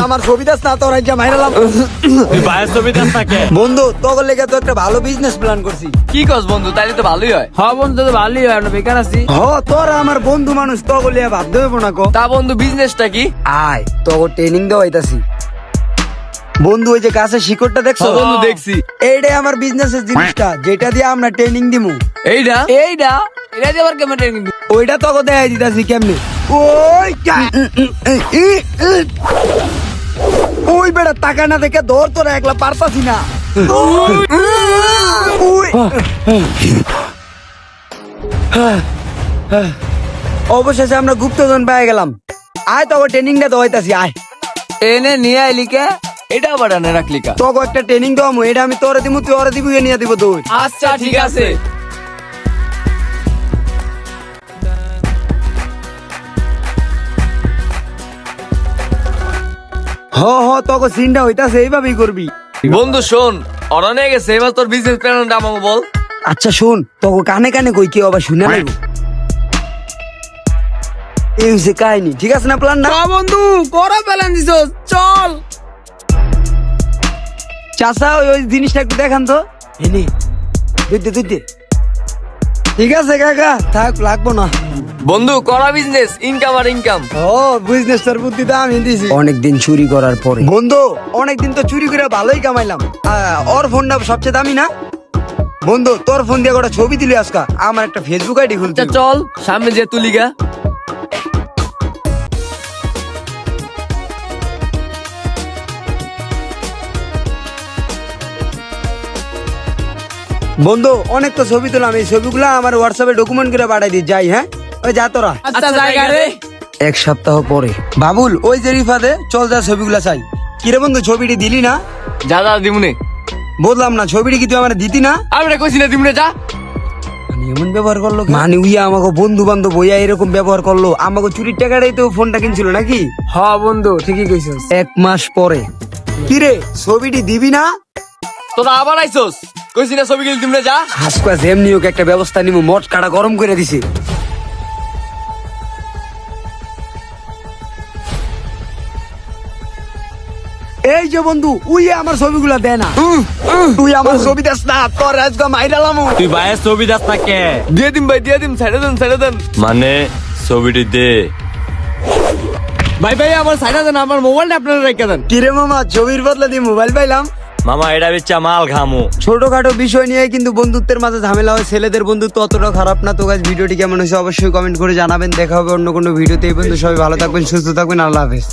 আমার ছবি দাস না তোর আইজা মাইরালাম। তুই ভাইয়ের ছবি দেন তাকে। বন্ধু তোর লেগে তো একটা ভালো বিজনেস প্ল্যান করছি। কি কস বন্ধু, তাইলে তো ভালোই হয়। হ্যাঁ বন্ধু তো ভালোই হয়, আমরা বেকার আছি। তোর আমার বন্ধু মানুষ তো লিয়া ভাবতে হইব না কো। তা বন্ধু বিজনেসটা কি? আয় তোকে ট্রেনিং দেওয়াইতাছি। বন্ধু ওই যে গাছের শিকড়টা দেখছো? হ্যাঁ বন্ধু দেখছি। এইটাই আমার বিজনেসের জিনিসটা, যেটা দিয়ে আমরা ট্রেনিং দিমু। এইটা এইটা এটা দিয়ে আবার কেমন ট্রেনিং? ওইটা তোকে দেখাই দিতাছি কেমনে। ওই ওই বেটা টাকা না দেখে ধর, তোরা একলা পারতাছি না। ওই। অবশেষে আমরা গুপ্তধন পেয়ে গেলাম। আয় তোকে ট্রেনিংটা দেওয়াইতাছি আয়। এনে নিয়ে আইলি কে? এটা আবার আনে রাখলি কা? তোকে একটা ট্রেনিং দেওয়ামু, এটা আমি তোরে দিমু, তুই ওরে দিবি, নিয়ে দিব তুই। আচ্ছা ঠিক আছে। তোকে সিনটা হইতাছে, এইভাবেই করবি। বন্ধু শোন, ওরা নিয়ে গেছে, এবার তোর বিজনেস প্ল্যানটা আমাকে বল। আচ্ছা শোন, তোকে কানে কানে কই, কেউ আবার শুনে লাগবো। এই হচ্ছে কাহিনী, ঠিক আছে না প্ল্যান না? বন্ধু করা প্ল্যান দিছো, চল। চাচা ওই জিনিসটা একটু দেখান তো। এনে দুইতে ঠিক আছে কাকা, থাক লাগবো না। বন্ধু করা বিজনেস, ইনকাম আর ইনকাম। বিজনেসটার বুদ্ধি তো আমি দিছি। অনেকদিন চুরি করার পরে বন্ধু, অনেকদিন তো চুরি করে ভালোই কামাইলাম। ওর ফোনটা সবচেয়ে দামি না? বন্ধু তোর ফোন দিয়ে একটা ছবি দিলি আজকা, আমার একটা ফেসবুক আইডি খুলতে। আচ্ছা চল সামনে যে তুলিগা। বন্ধু অনেক তো ছবি তুলাম, এই ছবিগুলো আমার হোয়াটসঅ্যাপে ডকুমেন্ট করে পাঠাই দিই, যাই। হ্যাঁ ওই যা তোরা। আচ্ছা জায়গা রে। এক সপ্তাহ পরে বাবুল ওই যে রিফাদে চল, যা ছবিগুলা চাই। কিরে বন্ধু ছবিটি দিলি না? যা যা দিমুনে। বললাম না ছবিটি কি তুই আমার দিতি না? আমরা কইছি না দিমুনে, যা। মানে এমন ব্যবহার করলো, মানে উইয়া আমাকে বন্ধু বান্ধব হইয়া এরকম ব্যবহার করলো। আমাকে চুরির টাকাটাই তো ফোনটা কিনছিল নাকি? হ্যাঁ বন্ধু ঠিকই কইছস। এক মাস পরে কিরে ছবিটি দিবি না? তোরা আবার আইছস, কইছি না ছবি গেলি দিমুনে, যা। হাসপাস এমনি ওকে একটা ব্যবস্থা নিব, মট কাটা গরম করে দিছে। এই যে বন্ধু উই আমার ছবিগুলা দে না। তুই আমার ছবি দেস না, তোর আজকে মাইরালাম। তুই ভাইয়ের ছবি দেন তাকে। দিয়ে দিম ভাই, দিয়ে দিম, ছেড়ে দেন ছেড়ে দেন। মানে ছবিটি দে। ভাই ভাই আমার সাইডা দেন, আমার মোবাইলটা আপনারা রেখে দেন। কিরে মামা, ছবির বদলে দিয়ে মোবাইল পাইলাম। মামা এটা বেচা মাল খামু। ছোটখাটো বিষয় নিয়ে কিন্তু বন্ধুত্বের মাঝে ঝামেলা হয়। ছেলেদের বন্ধুত্ব অতটা খারাপ না। তো গাইস ভিডিওটি কেমন হয়েছে অবশ্যই কমেন্ট করে জানাবেন। দেখা হবে অন্য কোনো ভিডিওতে। এই পর্যন্ত সবাই ভালো থাকবেন, সুস্থ থাকবেন, আল্লাহ হাফেজ।